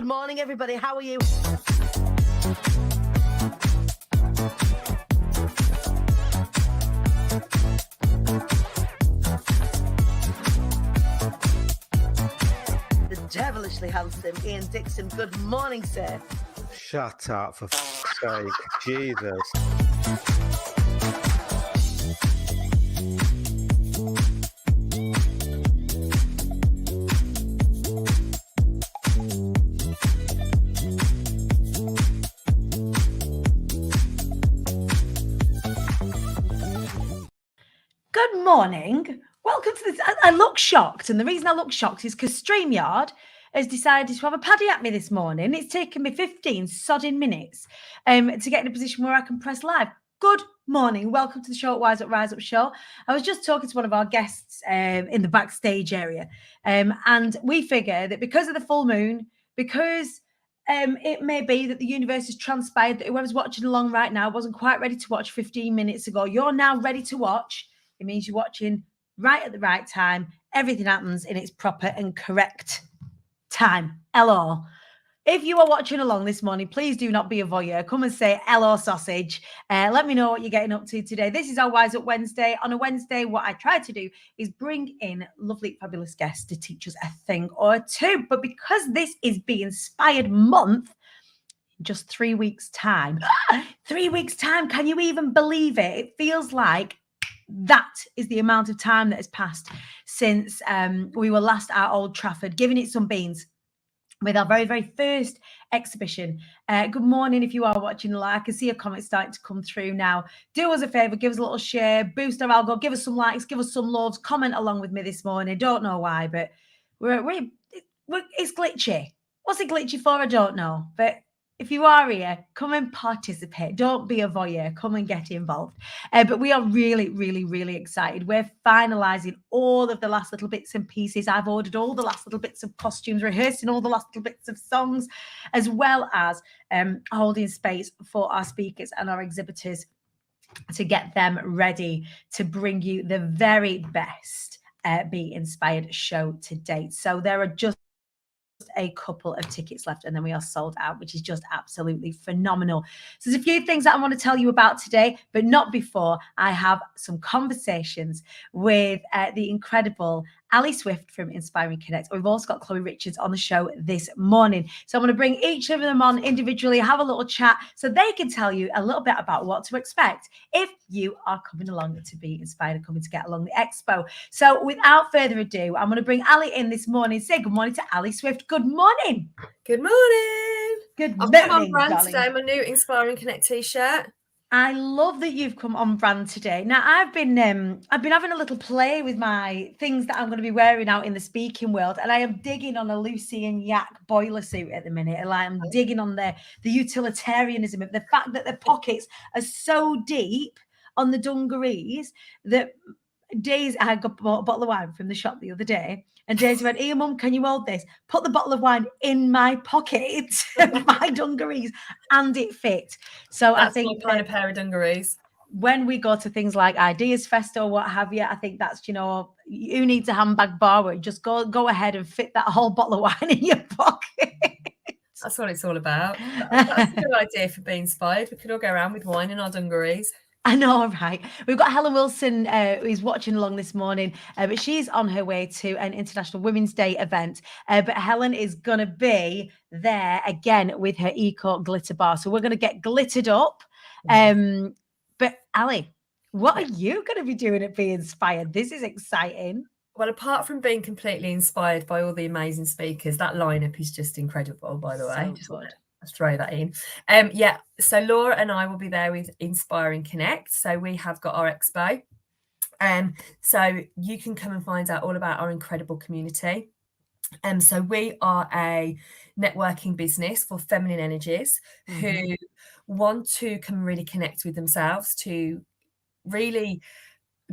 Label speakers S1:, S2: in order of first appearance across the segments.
S1: morning, everybody. How are you? The devilishly handsome Ian Dixon. Good morning, sir.
S2: Shut up, for fuck's sake. Jesus.
S3: Good morning. Welcome to this. I look shocked, and the reason I look shocked is because StreamYard has decided to have a paddy at me this morning. It's taken me 15 sodding minutes to get in a position where I can press live. Good morning. Welcome to the show at Rise Up Show. I was just talking to one of our guests in the backstage area, and we figure that because of the full moon, because it may be that the universe has transpired, that whoever's watching along right now wasn't quite ready to watch 15 minutes ago. You're now ready to watch. It means you're watching right at the right time. Everything happens in its proper and correct time. Hello. If you are watching along this morning, please do not be a voyeur. Come and say hello, sausage. Let me know what you're getting up to today. This is our Wise Up Wednesday. On a Wednesday, what I try to do is bring in lovely, fabulous guests to teach us a thing or two. But because this is BE Inspired month, just 3 weeks' time. 3 weeks' time. Can you even believe it? It feels like that is the amount of time that has passed since we were last at Old Trafford, giving it some beans with our very, very first exhibition. Good morning if you are watching live. I can see your comments starting to come through now. Do us a favour, give us a little share, boost our algo, give us some likes, give us some loves, comment along with me this morning. Don't know why, but it's glitchy. What's it glitchy for? I don't know. But if you are here, come and participate. Don't be a voyeur. Come and get involved. But we are really, really, really excited. We're finalising all of the last little bits and pieces. I've ordered all the last little bits of costumes, rehearsing all the last little bits of songs, as well as holding space for our speakers and our exhibitors to get them ready to bring you the very best BE Inspired show to date. So there are just a couple of tickets left and then we are sold out, which is just absolutely phenomenal. So there's a few things that I want to tell you about today, but not before I have some conversations with the incredible Ali Swift from Inspiring Connect. We've also got Chloe Richards on the show this morning. So I'm going to bring each of them on individually, have a little chat so they can tell you a little bit about what to expect if you are coming along to BE Inspired, coming to get along the expo. So without further ado, I'm going to bring Ali in this morning. Say good morning to Ali Swift. Good morning.
S4: Good morning.
S3: Good
S4: I've
S3: morning,
S4: come on brand
S3: darling.
S4: today, my new Inspiring Connect t-shirt.
S3: I love that you've come on brand today. Now, I've been having a little play with my things that I'm going to be wearing out in the speaking world, and I am digging on a Lucy and Yak boiler suit at the minute. And I'm digging on the utilitarianism of the fact that the pockets are so deep on the dungarees that I got bought a bottle of wine from the shop the other day, and Daisy went, "Here, Mum, can you hold this?" Put the bottle of wine in my pocket of my dungarees, and it fit. So
S4: That's
S3: I think
S4: my kind of pair of dungarees.
S3: When we go to things like Ideas Fest or what have you, I think that's, you need a handbag bar where you just go ahead and fit that whole bottle of wine in your pocket.
S4: That's what it's all about. That's a good idea for BE Inspired. We could all go around with wine in our dungarees.
S3: I know, right? We've got Helen Wilson who's watching along this morning, but she's on her way to an International Women's Day event. But Helen is going to be there again with her Eco Glitter Bar. So we're going to get glittered up. But Ali, what are you going to be doing at BE Inspired? This is exciting.
S4: Well, apart from being completely inspired by all the amazing speakers, that lineup is just incredible, by the way.
S3: Just good.
S4: Let's throw that in. So Laura and I will be there with Inspiring Connect. So we have got our expo. So you can come and find out all about our incredible community. So we are a networking business for feminine energies who want to come and really connect with themselves, to really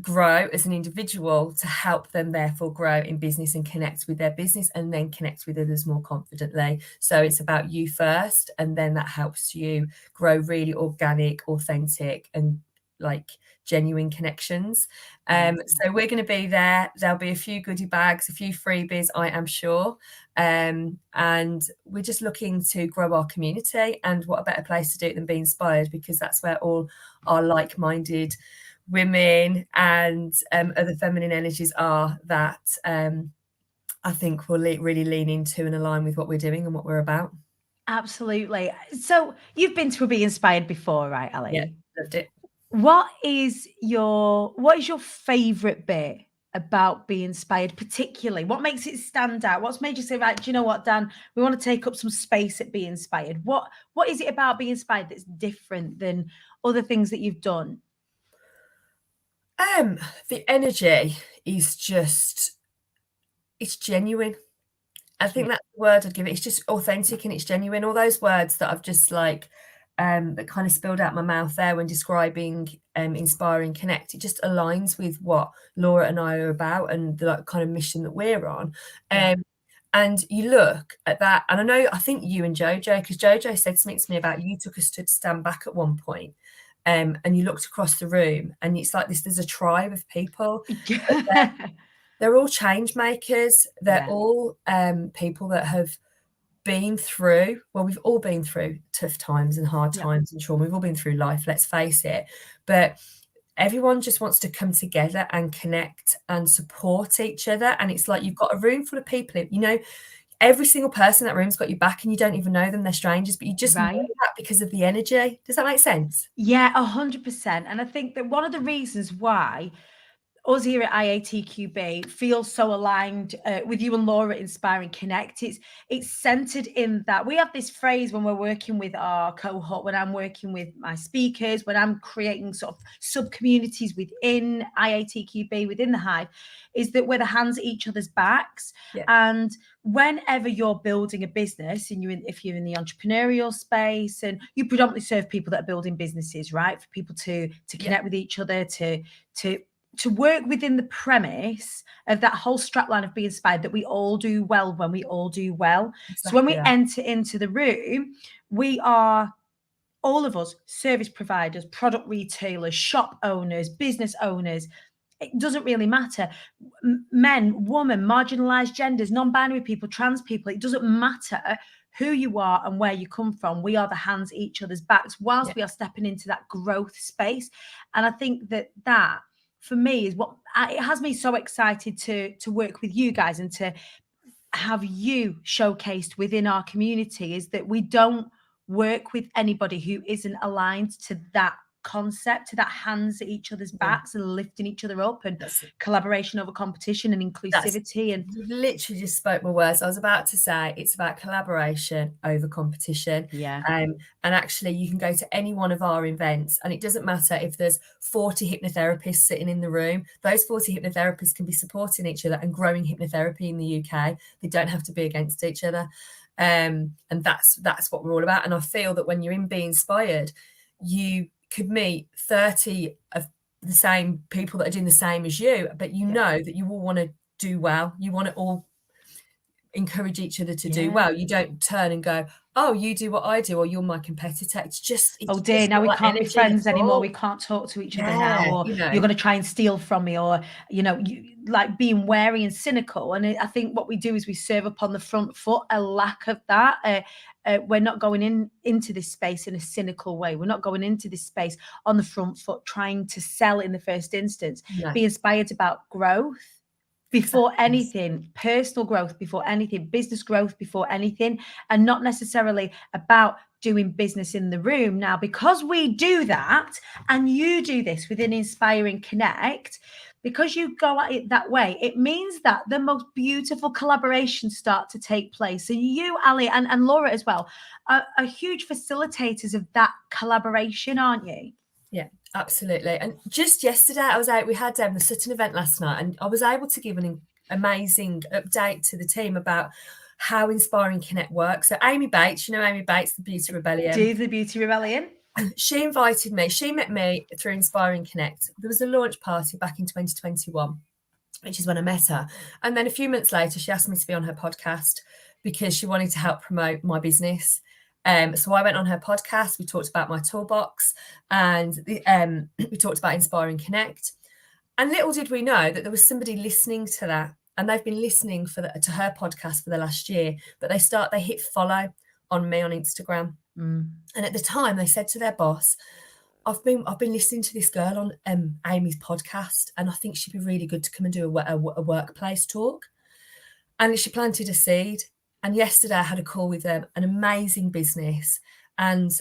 S4: grow as an individual, to help them therefore grow in business and connect with their business and then connect with others more confidently. So it's about you first, and then that helps you grow really organic, authentic, and like genuine connections. So we're going to be there. There'll be a few goodie bags, a few freebies, I am sure. And we're just looking to grow our community, and what a better place to do it than be inspired, because that's where all our like-minded women and other feminine energies are, that I think will really lean into and align with what we're doing and what we're about.
S3: Absolutely. So you've been to a BE Inspired before, right, Ali?
S4: Yeah, loved it.
S3: What is your favorite bit about BE Inspired, particularly? What makes it stand out? What's made you say, right, do you know what, Dan, we want to take up some space at BE Inspired? What is it about BE Inspired that's different than other things that you've done?
S4: The energy is just, it's genuine. I think that's the word I'd give it. It's just authentic and it's genuine. All those words that I've just like that kind of spilled out my mouth there when describing Inspiring Connect, it just aligns with what Laura and I are about and the like, kind of mission that we're on. And you look at that, and I think you and Jojo, because Jojo said something to me about, you took us to stand back at one point, and you looked across the room, and it's like there's a tribe of people. They're all change makers. They're all people that have been through, well, we've all been through tough times and hard times and trauma. We've all been through life, let's face it. But everyone just wants to come together and connect and support each other. And it's like you've got a room full of people, you know, every single person in that room's got your back, and you don't even know them, they're strangers, but you just know that because of the energy. Does that make sense?
S3: Yeah, 100%. And I think that one of the reasons why us here at IATQB feel so aligned with you and Laura at Inspiring Connect, it's centered in that we have this phrase when we're working with our cohort, when I'm working with my speakers, when I'm creating sort of sub-communities within IATQB, within the Hive, is that we're the hands at each other's backs. And whenever you're building a business, and if you're in the entrepreneurial space, and you predominantly serve people that are building businesses, right? For people to connect with each other, to work within the premise of that whole strapline of Be Inspired, that we all do well when we all do well. Exactly. So when we enter into the room, we are, all of us, service providers, product retailers, shop owners, business owners. It doesn't really matter. Men, women, marginalized genders, non-binary people, trans people. It doesn't matter who you are and where you come from. We are the hands at each other's backs whilst we are stepping into that growth space. And I think that for me is what it has me so excited to work with you guys and to have you showcased within our community, is that we don't work with anybody who isn't aligned to that concept, to that hands at each other's backs and lifting each other up, and collaboration over competition and inclusivity. And
S4: you literally just spoke my words. I was about to say it's about collaboration over competition. And actually you can go to any one of our events, and it doesn't matter if there's 40 hypnotherapists sitting in the room. Those 40 hypnotherapists can be supporting each other and growing hypnotherapy in the UK. They don't have to be against each other. And that's what we're all about. And I feel that when you're in Be Inspired, you could meet 30 of the same people that are doing the same as you, but you know that you all want to do well. You want to all encourage each other to do well. You don't turn and go, oh, you do what I do, or you're my competitor. It's
S3: oh dear, now we can't be friends anymore. We can't talk to each other now, or you're going to try and steal from me, or you like being wary and cynical. And I think what we do is we serve up on the front foot a lack of that. We're not going into this space in a cynical way. We're not going into this space on the front foot trying to sell in the first instance. Be Inspired about growth before anything, personal growth before anything, business growth before anything, and not necessarily about doing business in the room. Now, because we do that, and you do this within Inspiring Connect, because you go at it that way, it means that the most beautiful collaborations start to take place. So you, Ali, and Laura as well, are huge facilitators of that collaboration, aren't you?
S4: Yeah, absolutely. And just yesterday, we had the Sutton event last night, and I was able to give an amazing update to the team about how Inspiring Connect works. So Amy Bates, Amy Bates, the Beauty Rebellion.
S3: Do the Beauty Rebellion.
S4: She invited me. She met me through Inspiring Connect. There was a launch party back in 2021, which is when I met her. And then a few months later, she asked me to be on her podcast because she wanted to help promote my business. So I went on her podcast. We talked about my toolbox, and we talked about Inspire and Connect. And little did we know that there was somebody listening to that, and they've been listening to her podcast for the last year. But they hit follow on me on Instagram, and at the time they said to their boss, I've been listening to this girl on Amy's podcast, and I think she'd be really good to come and do a workplace talk. And she planted a seed. And yesterday I had a call with them, an amazing business, and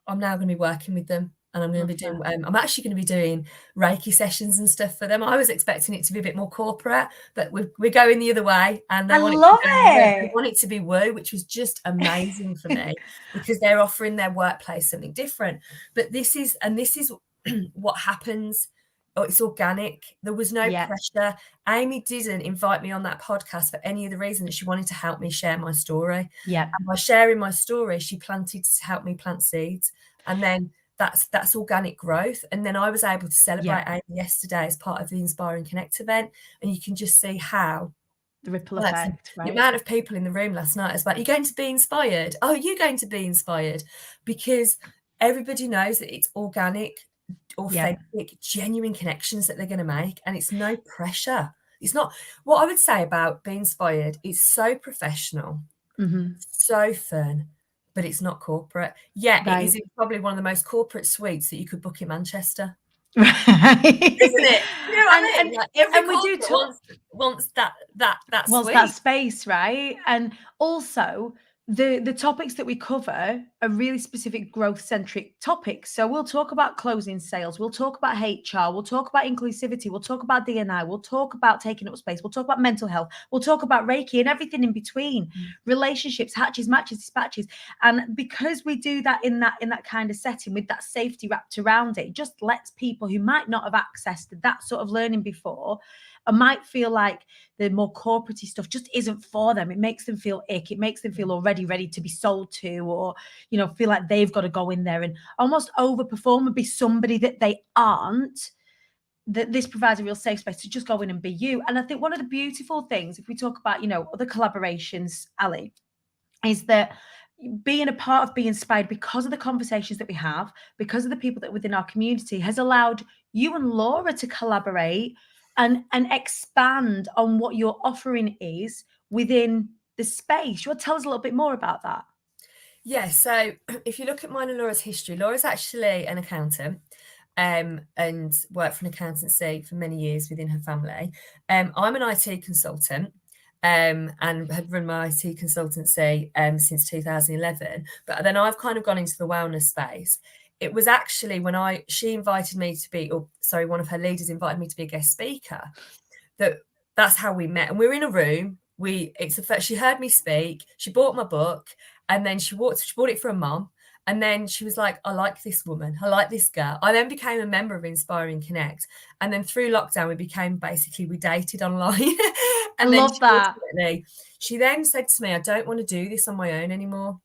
S4: I'm now going to be working with them. And I'm going to be doing, I'm actually going to be doing Reiki sessions and stuff for them. I was expecting it to be a bit more corporate, but we're going the other way. And they want it to be woo, which was just amazing for me, because they're offering their workplace something different. But this is what happens. Oh, it's organic. There was no pressure. Amy didn't invite me on that podcast for any other reason that she wanted to help me share my story.
S3: Yeah.
S4: And by sharing my story, she planted to help me plant seeds. And then that's organic growth. And then I was able to celebrate Amy yesterday as part of the Inspire and Connect event. And you can just see how
S3: the ripple effect, right?
S4: The amount of people in the room last night is like, you're going to be inspired. Oh, you're going to be inspired, because everybody knows that it's organic, authentic, genuine connections that they're going to make, and it's no pressure. It's not what I would say about being inspired. It's so professional, so fun, but it's not corporate. Yeah, right. It is probably one of the most corporate suites that you could book in Manchester.
S3: Right.
S4: Isn't it? You know what I mean? Like every
S3: we do
S4: wants that
S3: wants that space, right? And also the topics that we cover are really specific growth-centric topics. So we'll talk about closing sales, we'll talk about HR, we'll talk about inclusivity, we'll talk about D&I, we'll talk about taking up space, we'll talk about mental health, we'll talk about Reiki and everything in between, relationships, hatches, matches, dispatches. And because we do that in that kind of setting with that safety wrapped around it just lets people who might not have accessed that sort of learning before and might feel like the more corporate-y stuff just isn't for them. It makes them feel ick. It makes them feel already ready to be sold to, or, you know, feel like they've got to go in there and almost overperform and be somebody that they aren't. That this provides a real safe space to just go in and be you. And I think one of the beautiful things, if we talk about, you know, other collaborations, Ali, is that being a part of Be Inspired, because of the conversations that we have, because of the people that are within our community, has allowed you and Laura to collaborate and expand on what your offering is within the space. You want to tell us a little bit more about that?
S4: Yeah, so if you look at mine and Laura's history, Laura's actually an accountant and worked for an accountancy for many years within her family. I'm an IT consultant and had run my IT consultancy since 2011. But then I've kind of gone into the wellness space. It was actually when she invited me to be, one of her leaders invited me to be a guest speaker. That's how we met. And we were in a room. She heard me speak. She bought my book, and then she bought it for a mum. And then she was like, I like this woman. I like this girl. I then became a member of Inspire and Connect. And then through lockdown, we dated online. And
S3: I love that.
S4: She then said to me, I don't want to do this on my own anymore.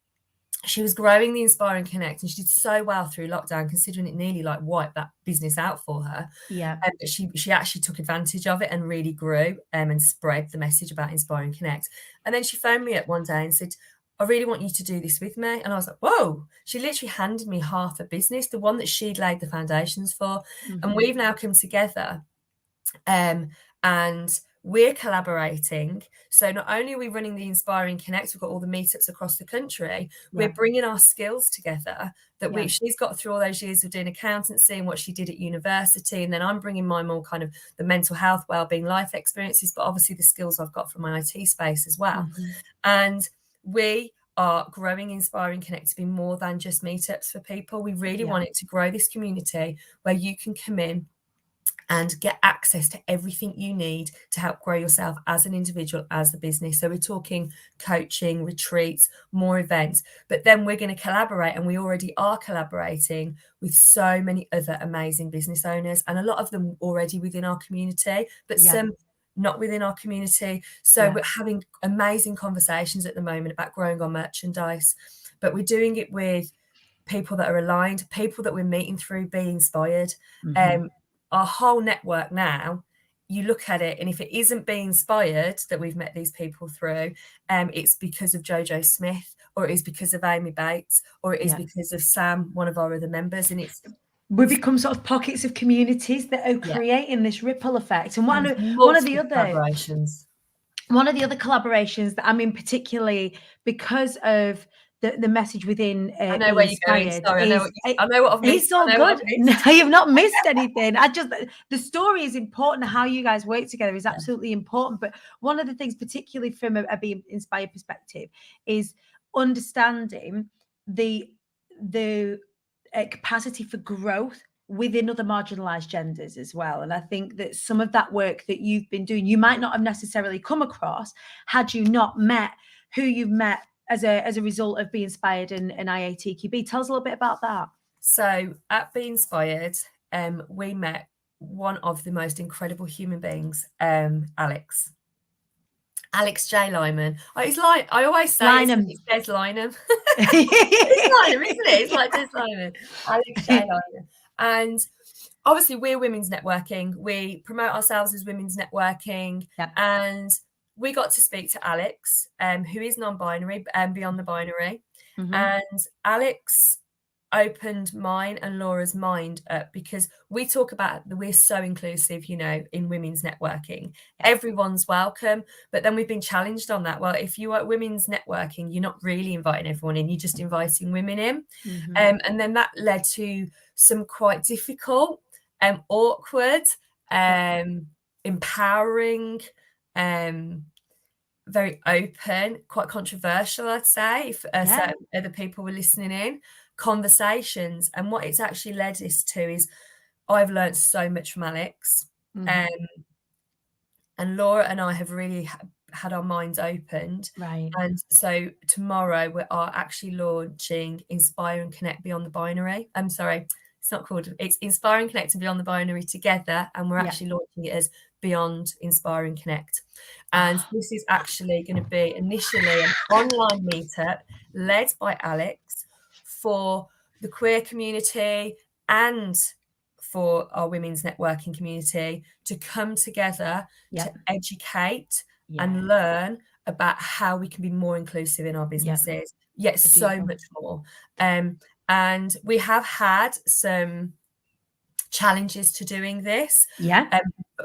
S4: She was growing the Inspire and Connect, and she did so well through lockdown, considering it nearly like wiped that business out for her.
S3: Yeah.
S4: But she actually took advantage of it and really grew and spread the message about Inspire and Connect. And then she phoned me up one day and said, I really want you to do this with me. And I was like, whoa. She literally handed me half a business, the one that she'd laid the foundations for. And we've now come together and we're collaborating. So not only are we running the Inspire and Connect, we've got all the meetups across the country. We're bringing our skills together that she's got through all those years of doing accountancy and what she did at university. And then I'm bringing my more kind of the mental health, wellbeing, life experiences, but obviously the skills I've got from my IT space as well. And we are growing Inspire and Connect to be more than just meetups for people. We really want it to grow this community where you can come in and get access to everything you need to help grow yourself as an individual, as a business. So we're talking coaching, retreats, more events, but then we're going to collaborate, and we already are collaborating with so many other amazing business owners, and a lot of them already within our community, but some not within our community. So we're having amazing conversations at the moment about growing our merchandise, but we're doing it with people that are aligned, people that we're meeting through Be Inspired. Our whole network now you look at it, and if it isn't being inspired that we've met these people through, it's because of Jojo Smith, or it is because of Amy Bates, or it is because of Sam, one of our other members. And
S3: we become sort of pockets of communities that are creating this ripple effect. And one of the other
S4: collaborations.
S3: One of the other collaborations that I'm in, particularly because of the message within
S4: I know where you're going. Sorry, I know what I've missed.
S3: It's all good. No, you've not missed anything. The story is important. How you guys work together is absolutely important. But one of the things, particularly from a being inspired perspective, is understanding the capacity for growth within other marginalized genders as well. And I think that some of that work that you've been doing, you might not have necessarily come across had you not met who you've met as a result of Be Inspired and IATQB. Tell us a little bit about that.
S4: So at Be Inspired, we met one of the most incredible human beings, Alex J. Lyman. It's like, I always say it's Des Lynam. It's Lynam, isn't it? It's like Des Lyman. Alex J. Lyman. And obviously we're women's networking. We promote ourselves as women's networking.
S3: Yep.
S4: And we got to speak to Alex, who is non-binary and beyond the binary.
S3: Mm-hmm.
S4: And Alex opened mine and Laura's mind up, because we talk about that we're so inclusive, you know, in women's networking. Everyone's welcome, but then we've been challenged on that. Well, if you are women's networking, you're not really inviting everyone in, you're just inviting women in.
S3: Mm-hmm.
S4: And then that led to some quite difficult, awkward, empowering, very open, quite controversial, I'd say, if certain other people were listening in, conversations. And what it's actually led us to is I've learned so much from Alex.
S3: Mm-hmm.
S4: And Laura and I have really had our minds opened.
S3: Right.
S4: And so tomorrow we are actually launching Inspire and Connect Beyond the Binary. I'm sorry, it's Inspire and Connect and Beyond the Binary together. And we're actually launching it as Beyond Inspire and Connect. And this is actually going to be initially an online meetup led by Alex for the queer community and for our women's networking community to come together to educate and learn about how we can be more inclusive in our businesses, yet so much more. And we have had some challenges to doing this.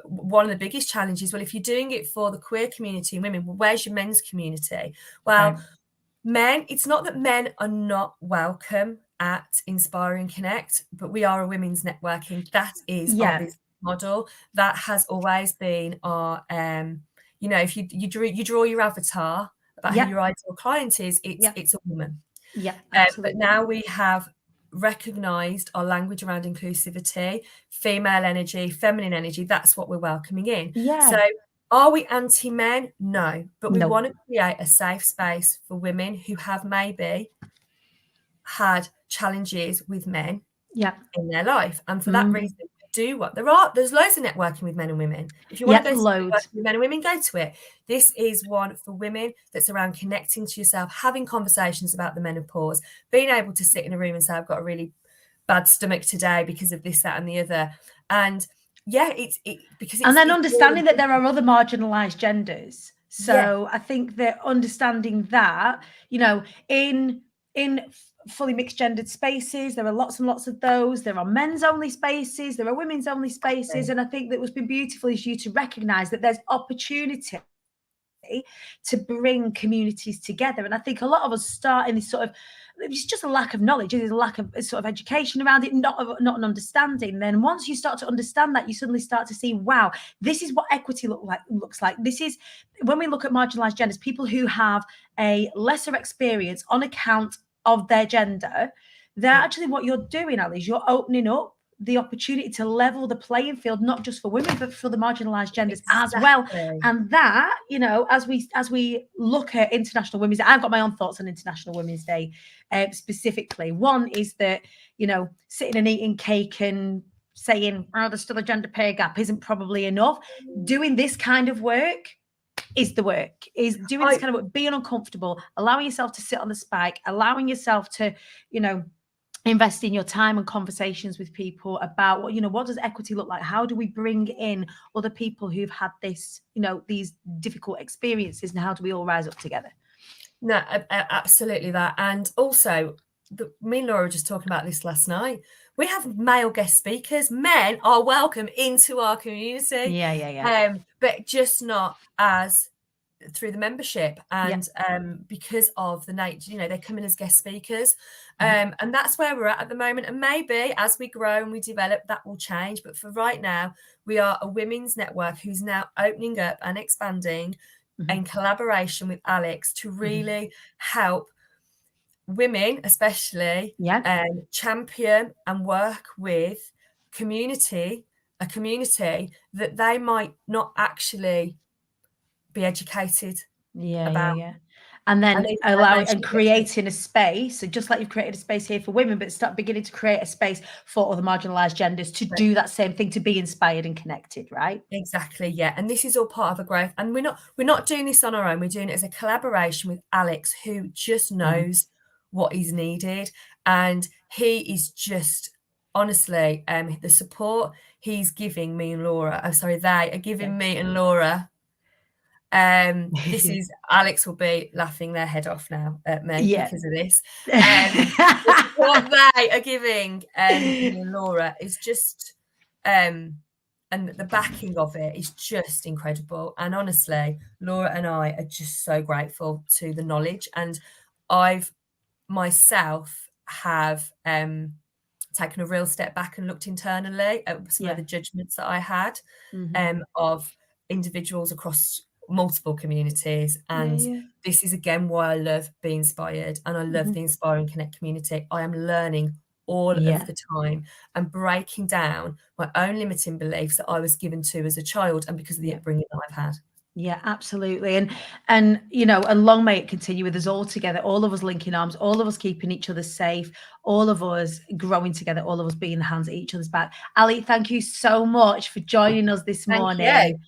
S4: One of the biggest challenges, well, if you're doing it for the queer community and women, well, where's your men's community? Well, men, it's not that men are not welcome at Inspire and Connect, but we are a women's networking. That is our business model. That has always been our, you know, if you draw your avatar about who your ideal client is, it's a woman. But now we have recognized our language around inclusivity, female energy, feminine energy. That's what we're welcoming in. So are we anti-men? No, but we want to create a safe space for women who have maybe had challenges with men in their life. And for that reason, we do what there's loads of networking with men and women. If you want to go to networking with men and women, go to it. This is one for women that's around connecting to yourself, having conversations about the menopause, being able to sit in a room and say, I've got a really bad stomach today because of this, that, and the other. And then
S3: understanding that there are other marginalized genders. So I think that understanding that, you know, in fully mixed gendered spaces, there are lots and lots of those. There are men's only spaces, there are women's only spaces. And I think that what's been beautiful is you to recognize that there's opportunity to bring communities together. And I think a lot of us start in this sort of, it's just a lack of knowledge, there's a lack of sort of education around it, not an understanding. Then once you start to understand that, you suddenly start to see, wow, this is what equity looks like. This is when we look at marginalized genders, people who have a lesser experience on account of their gender, they're actually, what you're doing, Ali, is you're opening up the opportunity to level the playing field, not just for women, but for the marginalized genders as well. And that, you know, as we look at International Women's Day, I've got my own thoughts on International Women's Day specifically. One is that, you know, sitting and eating cake and saying, oh, there's still a gender pay gap isn't probably enough. Doing this kind of work is the work, is doing this kind of work, being uncomfortable, allowing yourself to sit on the spike, allowing yourself to, you know, investing your time and conversations with people about what does equity look like? How do we bring in other people who've had this, these difficult experiences, and how do we all rise up together?
S4: No, absolutely that. And also, me and Laura were just talking about this last night. We have male guest speakers. Men are welcome into our community.
S3: Yeah.
S4: But just not as through the membership, and because of the nature, they come in as guest speakers, and that's where we're at the moment. And maybe as we grow and we develop, that will change. But for right now, we are a women's network who's now opening up and expanding in collaboration with Alex to really help women, especially, champion and work with a community that they might not actually be educated about.
S3: And then creating a space. So just like you've created a space here for women, but start beginning to create a space for other marginalized genders to do that same thing, to be inspired and connected, right?
S4: Exactly, yeah. And this is all part of a growth. And we're not doing this on our own. We're doing it as a collaboration with Alex, who just knows what is needed. And he is just, honestly, the support he's giving me and Laura, they are giving me and Laura. This is, Alex will be laughing their head off now at me because of this. What they are giving me and Laura is just, and the backing of it is just incredible. And honestly, Laura and I are just so grateful to the knowledge. And I've myself have taken a real step back and looked internally at some of the judgments that I had of individuals across multiple communities. And this is again why I love Be Inspired, and I love the Inspire and Connect community. I am learning all of the time and breaking down my own limiting beliefs that I was given to as a child, and because of the upbringing that I've had.
S3: Yeah, absolutely. And long may it continue with us all together, all of us linking arms, all of us keeping each other safe, all of us growing together, all of us being the hands at each other's back. Ali, thank you so much for joining us this morning.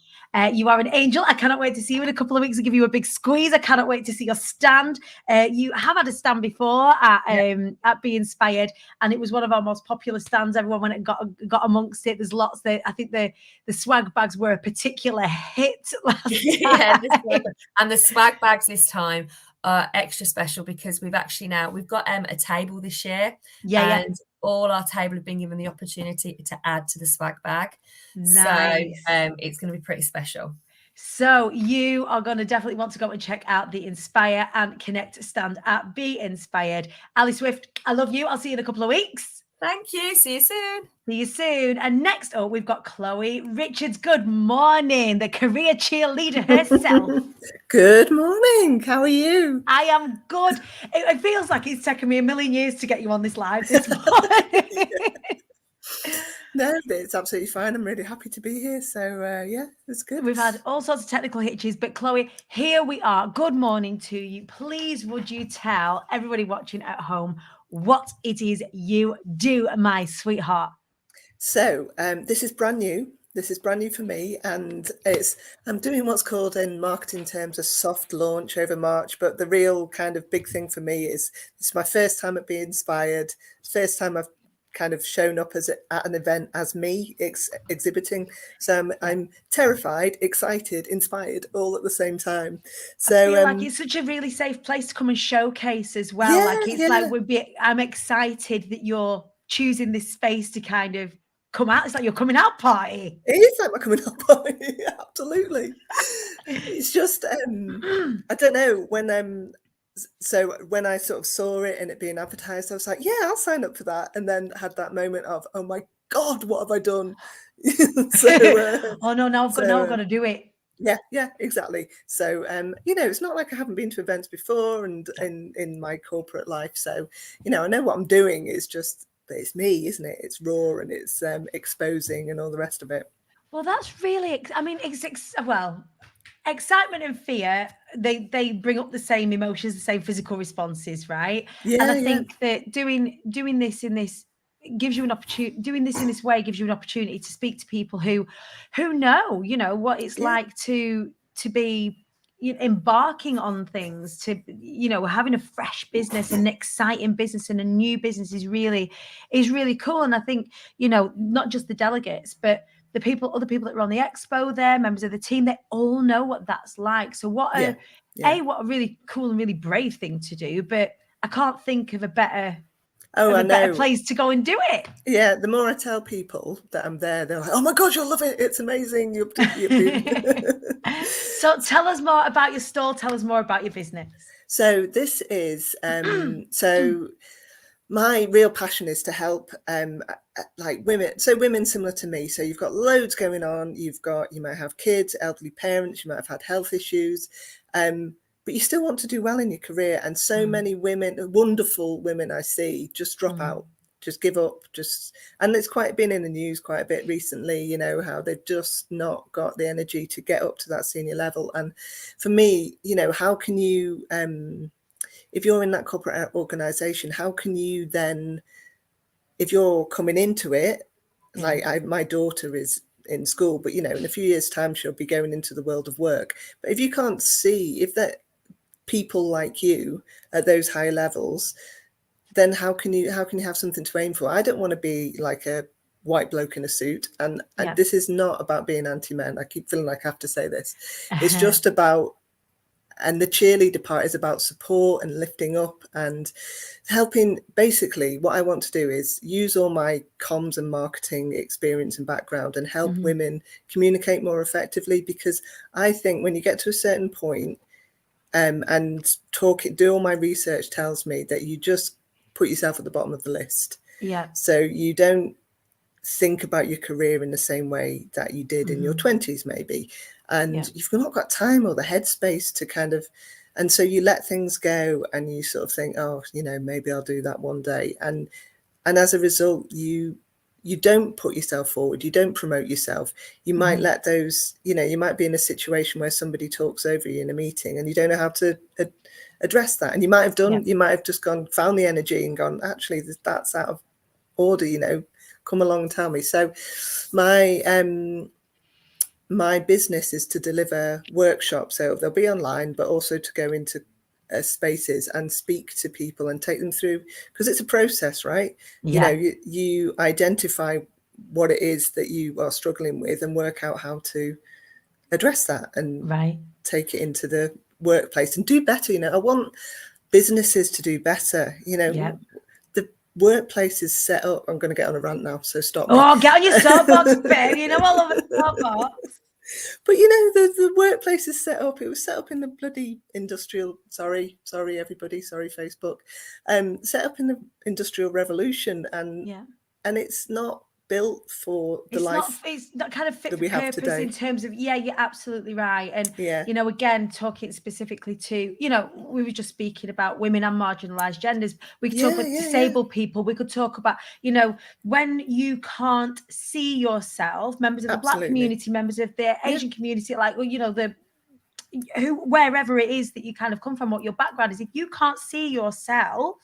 S3: You are an angel. I cannot wait to see you in a couple of weeks and give you a big squeeze. I cannot wait to see your stand. You have had a stand before at Be Inspired, and it was one of our most popular stands. Everyone went and got amongst it. There's lots there. I think the swag bags were a particular hit last time.
S4: And the swag bags this time are extra special because we've got a table this year. And all our table have been given the opportunity to add to the swag bag.
S3: Nice.
S4: So it's going to be pretty special.
S3: So you are going to definitely want to go and check out the Inspire and Connect stand at Be Inspired. Ali Swift, I love you. I'll see you in a couple of weeks.
S4: Thank you. See you soon.
S3: See you soon. And next up, we've got Chloe Richards. Good morning, the career cheerleader herself.
S5: Good morning. How are you?
S3: I am good. It feels like it's taken me a million years to get you on this live this morning.
S5: No, it's absolutely fine. I'm really happy to be here. So, it's good.
S3: We've had all sorts of technical hitches, but Chloe, here we are. Good morning to you. Please, would you tell everybody watching at home what it is you do, my sweetheart?
S5: So, this is brand new. This is brand new for me, and I'm doing what's called in marketing terms a soft launch over March. But the real kind of big thing for me is it's my first time at Be Inspired. First time I've kind of shown up at an event as me exhibiting. So I'm terrified, excited, inspired all at the same time. So
S3: I feel like it's such a really safe place to come and showcase as well. I'm excited that you're choosing this space to kind of come out. It's like your coming out party.
S5: It is like my coming out party. Absolutely. It's just I don't know, when I sort of saw it and it being advertised, I was like, yeah, I'll sign up for that. And then had that moment of, oh my God, what have I done?
S3: Now I've got to do it.
S5: Yeah, exactly. So, it's not like I haven't been to events before and in my corporate life. So, I know what I'm doing is just, but it's me, isn't it? It's raw and it's exposing and all the rest of it.
S3: Well, that's really, excitement and fear, they bring up the same emotions, the same physical responses, right?
S5: Yeah,
S3: and I think that doing this in this gives you an opportunity. Doing this in this way gives you an opportunity to speak to people who know, what it's like to be embarking on things, to having a fresh business, an exciting business, and a new business is really cool. And I think not just the delegates, but other people that were on the expo there, members of the team, they all know what that's like. So what a really cool and really brave thing to do. But I can't think of a better place to go and do it.
S5: Yeah, the more I tell people that I'm there, they're like, "Oh my God, you'll love it! It's amazing!"
S3: So tell us more about your stall. Tell us more about your business.
S5: So this is so my real passion is to help like women. So women similar to me. So you've got loads going on. You might have kids, elderly parents. You might have had health issues. But you still want to do well in your career. And so many women, wonderful women I see, just drop out, just give up, and it's been in the news quite a bit recently, how they've just not got the energy to get up to that senior level. And for me, how can you, if you're in that corporate organization, how can you then, if you're coming into it, like my daughter is in school, but in a few years' time, she'll be going into the world of work. But if you can't see, if that people like you at those high levels, then how can you have something to aim for? I don't want to be like a white bloke in a suit, and this is not about being anti-men. I keep feeling like I have to say this. It's just about, and the cheerleader part is about support and lifting up and helping. Basically, what I want to do is use all my comms and marketing experience and background and help women communicate more effectively, because I think when you get to a certain point, and do all my research tells me that you just put yourself at the bottom of the list. Yeah. So you don't think about your career in the same way that you did in your 20s, maybe. And you've not got time or the headspace to kind of, and so you let things go and you sort of think, oh, maybe I'll do that one day. And as a result, you don't put yourself forward. You don't promote yourself. You might let those, you might be in a situation where somebody talks over you in a meeting and you don't know how to address that. And you might have just found the energy and gone, actually, that's out of order, come along and tell me. So my business is to deliver workshops. So they'll be online, but also to go into spaces and speak to people and take them through, because it's a process, right? You identify what it is that you are struggling with and work out how to address that and take it into the workplace and do better. I want businesses to do better. The workplace is set up. I'm going to get on a rant now, so stop me.
S3: Get on your soapbox, babe. I love a soapbox.
S5: But the workplace is set up. It was set up in the bloody industrial. Sorry, everybody. Sorry, Facebook. Set up in the Industrial Revolution, and it's not built for the life.
S3: It's not kind of fit for purpose in terms of. Yeah, you're absolutely right. And again, talking specifically to we were just speaking about women and marginalised genders. We could talk about disabled people. We could talk about when you can't see yourself, members of the Black community, members of the Asian community, like wherever it is that you kind of come from, what your background is. If you can't see yourself,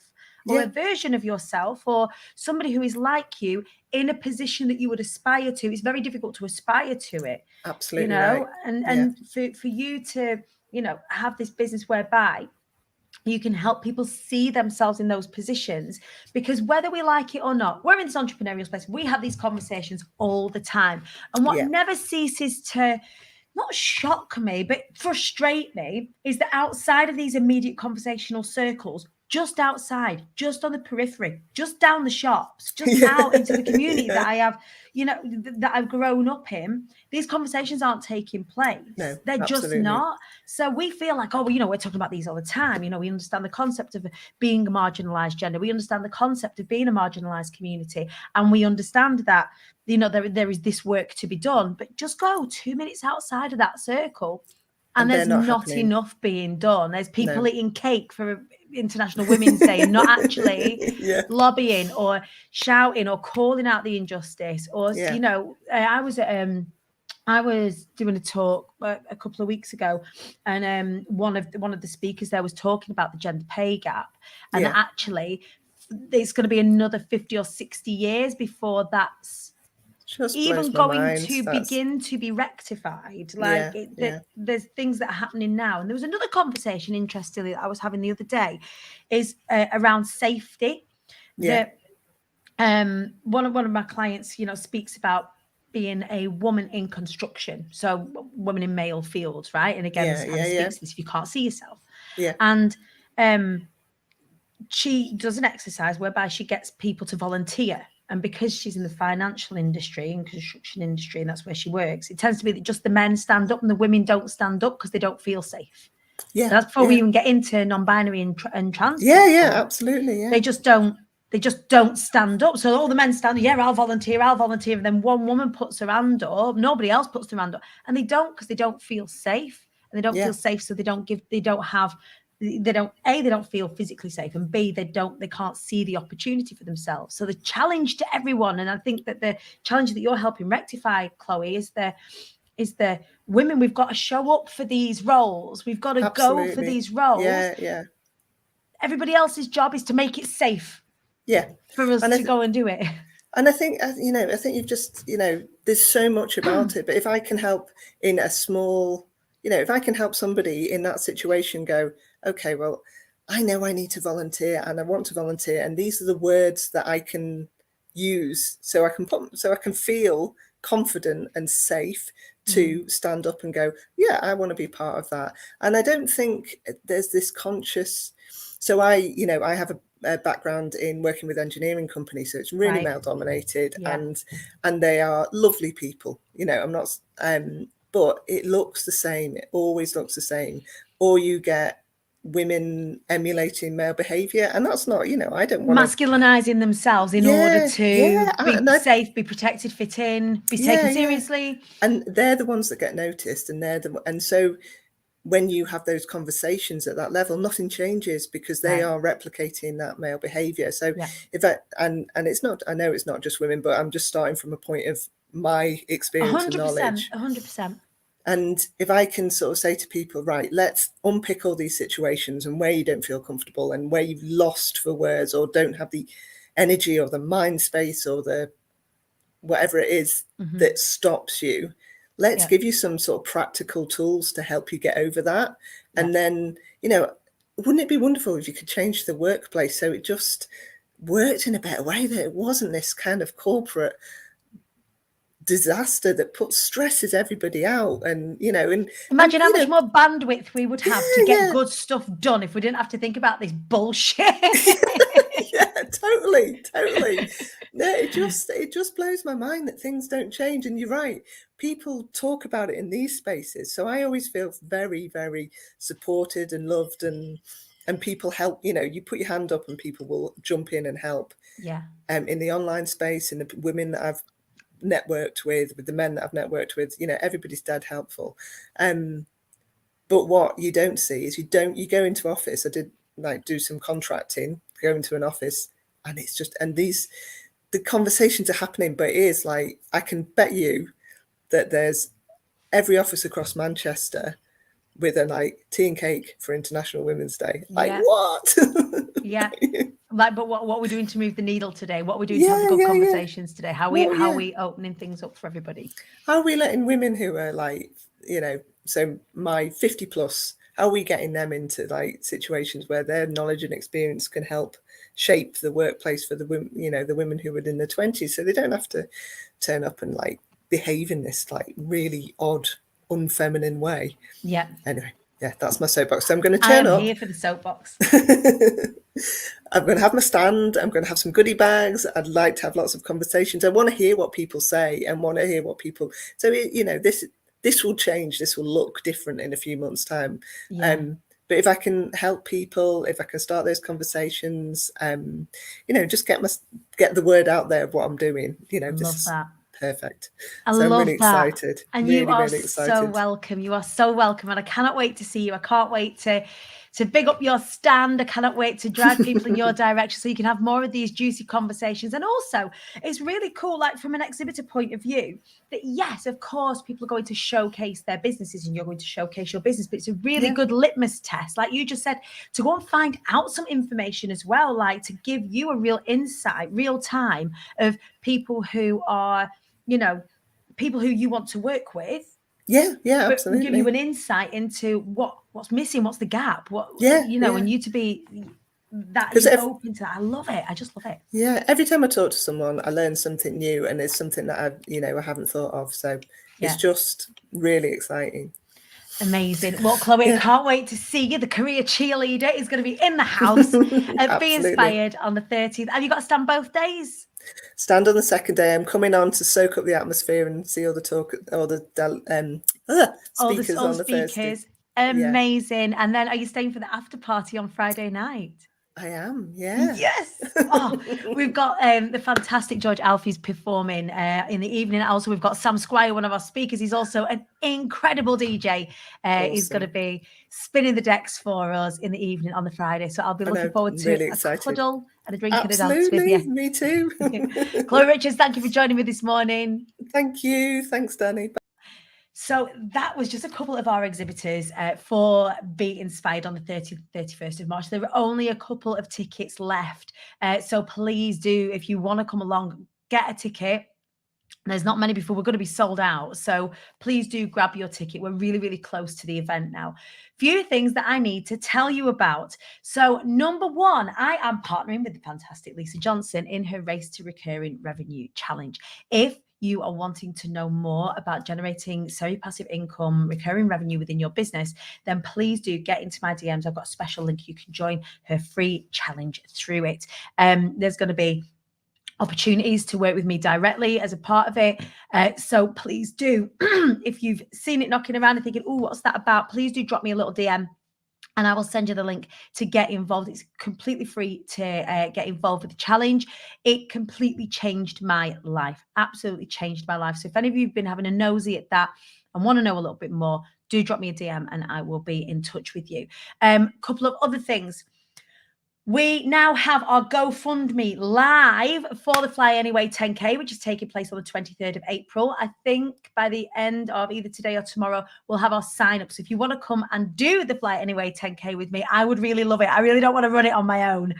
S3: or a version of yourself, or somebody who is like you in a position that you would aspire to, it's very difficult to aspire to it.
S5: Absolutely.
S3: And for you to, have this business whereby you can help people see themselves in those positions, because whether we like it or not, we're in this entrepreneurial space. We have these conversations all the time. And what never ceases to not shock me, but frustrate me, is that outside of these immediate conversational circles, just outside, just on the periphery, just down the shops, just out into the community that I have, that I've grown up in, these conversations aren't taking place. No, they're just not. So we feel like, we're talking about these all the time. We understand the concept of being a marginalised gender. We understand the concept of being a marginalised community. And we understand that, there is this work to be done. But just go 2 minutes outside of that circle, and there's not enough being done. There's people eating cake for International Women's Day and not actually lobbying or shouting or calling out the injustice. Or I was doing a talk a couple of weeks ago, and one of the speakers there was talking about the gender pay gap, and actually it's going to be another 50 or 60 years before that's
S5: Just
S3: even
S5: blows my
S3: going
S5: mind.
S3: to
S5: That's,
S3: begin to be rectified.
S5: yeah,
S3: Like
S5: yeah,
S3: there's things that are happening now. And there was another conversation, interestingly, that I was having the other day, is around safety.
S5: yeah,
S3: That one of my clients, speaks about being a woman in construction, so women in male fields, right? And again,
S5: yeah,
S3: this kind of
S5: yeah,
S3: speaks to this if you can't see yourself.
S5: yeah,
S3: And she does an exercise whereby she gets people to volunteer. And because she's in the financial industry and construction industry, and that's where she works, it tends to be that just the men stand up and the women don't stand up because they don't feel safe.
S5: yeah,
S3: So that's before we
S5: yeah,
S3: even get into non-binary and trans
S5: yeah, yeah,
S3: people.
S5: absolutely, yeah,
S3: They just don't stand up. So all the men stand, yeah, I'll volunteer. And then one woman puts her hand up, nobody else puts their hand up. And they don't, because they don't feel safe. And they don't
S5: yeah,
S3: feel safe, so they don't feel physically safe, and B, they can't see the opportunity for themselves. So the challenge to everyone, and I think that the challenge that you're helping rectify, Chloe, is the women. We've got to show up for these roles. We've got to go for
S5: absolutely,
S3: these roles.
S5: yeah, yeah,
S3: Everybody else's job is to make it safe
S5: yeah,
S3: for us
S5: and
S3: to go and do it.
S5: and I think I think you've just there's so much about it, but if I can help in a small, if I can help somebody in that situation go, okay, well, I know I need to volunteer and I want to volunteer, and these are the words that I can use so I can feel confident and safe to stand up and go, yeah, I want to be part of that. And I don't think there's this conscious. So I have a background in working with engineering companies, so it's really male dominated, and they are lovely people. I'm not, but it looks the same. It always looks the same. Or you get women emulating male behavior, and that's not, I don't want
S3: masculinizing themselves in order to be safe, be protected, fit in, be taken seriously.
S5: And they're the ones that get noticed, and so when you have those conversations at that level, nothing changes because they are replicating that male behavior. So and it's not, I know it's not just women, but I'm just starting from a point of my experience and knowledge.
S3: 100%.
S5: And if I can sort of say to people, right, let's unpick all these situations and where you don't feel comfortable and where you've lost for words or don't have the energy or the mind space or the whatever it is that stops you, let's give you some sort of practical tools to help you get over that. And then, wouldn't it be wonderful if you could change the workplace so it just worked in a better way, that it wasn't this kind of corporate disaster that stresses everybody out, and
S3: imagine how much more bandwidth we would have to get good stuff done if we didn't have to think about this bullshit.
S5: Yeah, totally. No, it just blows my mind that things don't change. And you're right, people talk about it in these spaces, so I always feel very, very supported and loved, and people help. You put your hand up and people will jump in and help. In the online space, in the women that I've networked with the men that I've networked with, everybody's dead helpful. But what you don't see is you go into office. I did do some contracting, go into an office, and it's just, and the conversations are happening, but it is like, I can bet you that there's every office across Manchester with a tea and cake for International Women's Day. What?
S3: But what we're doing to move the needle today, what we're doing to have good conversations today, how we opening things up for everybody.
S5: How are we letting women who are so my 50 plus, how are we getting them into situations where their knowledge and experience can help shape the workplace for the women, the women who are in their 20s, so they don't have to turn up and behave in this really odd, unfeminine way. Anyway, that's my soapbox. So I'm going to turn up.
S3: I'm here for the soapbox.
S5: I'm going to have my stand. I'm going to have some goodie bags. I'd like to have lots of conversations. I want to hear what people say and want to hear what people. So this will change. This will look different in a few months' time. But if I can help people, if I can start those conversations, just get the word out there of what I'm doing.
S3: Love that.
S5: Perfect.
S3: I love
S5: I'm really
S3: that.
S5: excited.
S3: And
S5: really,
S3: you are
S5: really excited.
S3: so welcome. You are so welcome. And I cannot wait to see you. I can't wait to big up your stand. I cannot wait to drive people in your direction so you can have more of these juicy conversations. And also, it's really cool, from an exhibitor point of view, that yes, of course, people are going to showcase their businesses and you're going to showcase your business, but it's a really good litmus test, like you just said, to go and find out some information as well, to give you a real insight, real time, of people who are you know, people who you want to work with.
S5: Yeah,
S3: But
S5: absolutely.
S3: give you an insight into what's missing, what's the gap, and you to be that you're open to that. I love it. I just love it.
S5: Yeah, every time I talk to someone, I learn something new, and it's something that I haven't thought of. So it's just really exciting.
S3: Amazing. Well, Chloe, I can't wait to see you. The career cheerleader is going to be in the house at Be Inspired on the 30th. Have you got to stand both days?
S5: Stand on the second day. I'm coming on to soak up the atmosphere and see all the speakers on the first day.
S3: Amazing. And then are you staying for the after party on Friday night?
S5: I am, yeah.
S3: Yes. Oh, we've got the fantastic George Alfie's performing in the evening. Also, we've got Sam Squire, one of our speakers. He's also an incredible DJ. Awesome. He's going to be spinning the decks for us in the evening on the Friday. So I'll be looking forward to a cuddle and a drink and a dance with you.
S5: Me too.
S3: Chloe Richards, thank you for joining me this morning.
S5: Thank you. Thanks, Dani.
S3: So that was just a couple of our exhibitors for Be Inspired on the 30th, 31st of March. There are only a couple of tickets left. So please do, if you want to come along, get a ticket. There's not many before we're going to be sold out. So please do grab your ticket. We're really, really close to the event now. Few things that I need to tell you about. So number one, I am partnering with the fantastic Lisa Johnson in her Race to Recurring Revenue Challenge. If you are wanting to know more about generating semi-passive income, recurring revenue within your business, then please do get into my DMs. I've got a special link. You can join her free challenge through it. There's going to be opportunities to work with me directly as a part of it. So please do, if you've seen it knocking around and thinking, oh, what's that about? Please do drop me a little DM. And I will send you the link to get involved. It's completely free to get involved with the challenge. It completely changed my life, absolutely changed my life. So if any of you have been having a nosy at that and want to know a little bit more, do drop me a DM and I will be in touch with you. Couple of other things. We now have our GoFundMe live for the Fly Anyway 10K, which is taking place on the 23rd of April. I think by the end of either today or tomorrow, we'll have our sign up. So if you want to come and do the Fly Anyway 10K with me, I would really love it. I really don't want to run it on my own.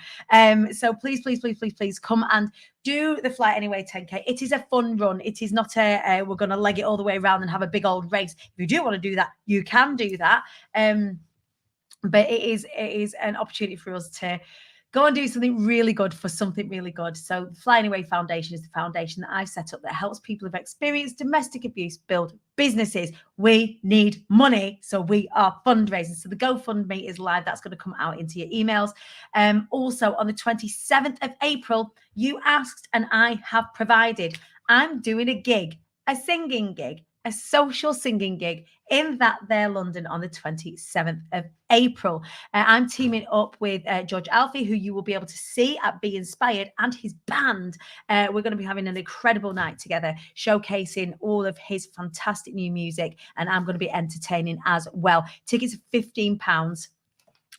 S3: So please, please, please, please, please come and do the Fly Anyway 10K. It is a fun run. It is not we're going to leg it all the way around and have a big old race. If you do want to do that, you can do that. But it is an opportunity for us to go and do something really good for something really good. So the Fly Anyway Foundation is the foundation that I've set up that helps people who've experienced domestic abuse build businesses. We need money, so we are fundraising. So the GoFundMe is live. That's going to come out into your emails. Also on the 27th of April, you asked and I have provided. I'm doing a gig, a singing gig, a social singing gig in that there London on the 27th of April. I'm teaming up with George Alfie, who you will be able to see at Be Inspired, and his band. We're going to be having an incredible night together, showcasing all of his fantastic new music, and I'm going to be entertaining as well. Tickets are £15.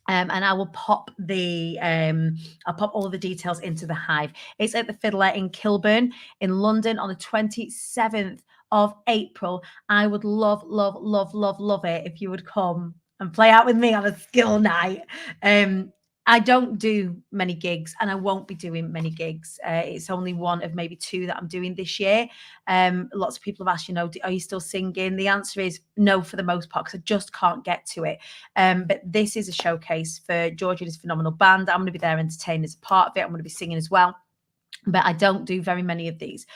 S3: And I will pop I'll pop all the details into the Hive. It's at the Fiddler in Kilburn in London on the 27th of April. I would love, love, love, love, love it if you would come and play out with me on a skill night. I don't do many gigs and I won't be doing many gigs. It's only one of maybe two that I'm doing this year. Lots of people have asked, are you still singing? The answer is no for the most part, because I just can't get to it. But this is a showcase for George and his phenomenal band. I'm going to be there entertaining as a part of it. I'm going to be singing as well. But I don't do very many of these.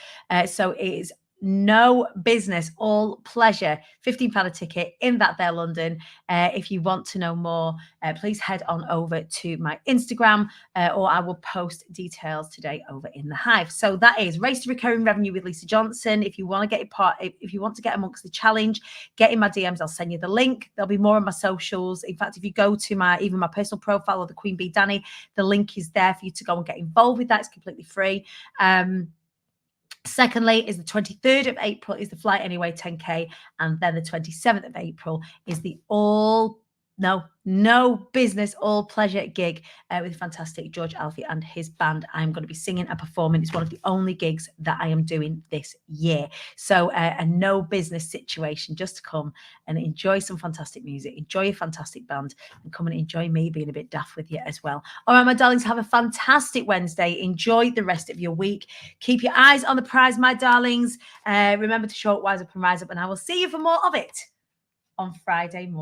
S3: So it is no business, all pleasure. £15 a ticket in that there London. If you want to know more, please head on over to my Instagram, or I will post details today over in the Hive. So that is Race to Recurring Revenue with Lisa Johnson. If you want to get if you want to get amongst the challenge, get in my DMs. I'll send you the link. There'll be more on my socials. In fact, if you go to even my personal profile or the Queen Bee Dani, the link is there for you to go and get involved with that. It's completely free. Secondly is the 23rd of April is the Fly Anyway 10K, and then the 27th of April is the all No business, all pleasure gig with fantastic George Alfie and his band. I'm going to be singing and performing. It's one of the only gigs that I am doing this year. So a no business situation, just to come and enjoy some fantastic music, enjoy a fantastic band, and come and enjoy me being a bit daft with you as well. All right, my darlings, have a fantastic Wednesday. Enjoy the rest of your week. Keep your eyes on the prize, my darlings. Remember to show up, wise up and rise up, and I will see you for more of it on Friday morning.